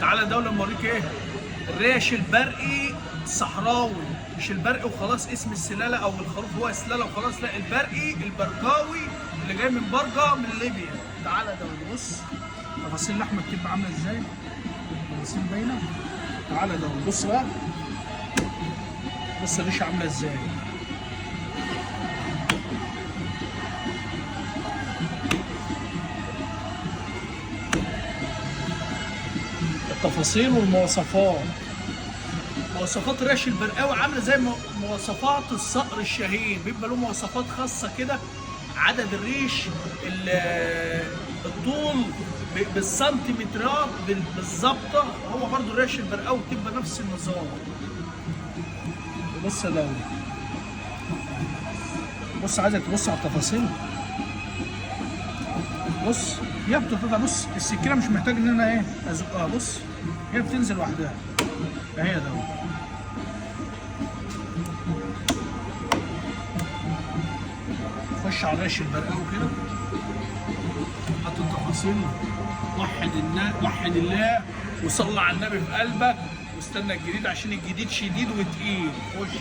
تعالى دولة اوريك ايه الريش البرقي الصحراوي، مش البرقي وخلاص اسم السلاله او الخروف هو السلاله وخلاص، لا البرقي البرقاوي اللي جاي من برقه من ليبيا. تعالى دولة بص تفاصيل اللحمه بتبقى عامله ازاي، تفاصيل باينه. تعالى دولة بص بقى، بص الريشه عامله ازاي. التفاصيل والمواصفات، مواصفات الريش البرقاوي عامله زي مواصفات الصقر الشاهين، بيبقى له مواصفات خاصه كده، عدد الريش، الطول بالسنتيمترات بالظبطه. هو برضو الريش البرقاوي بتبقى نفس النظام. بص يا دولة، بص عايزك تبص على التفاصيل. بص هي بتطلع، بص السكينه مش محتاج ان انا ايه ازقها، بص هي بتنزل لوحدها اهي ده. خش على الريش البرقاوي كده، حط التفاصيل، وحد الله وصلي على النبي في قلبك، واستنى الجديد عشان الجديد شديد وتقيل. خش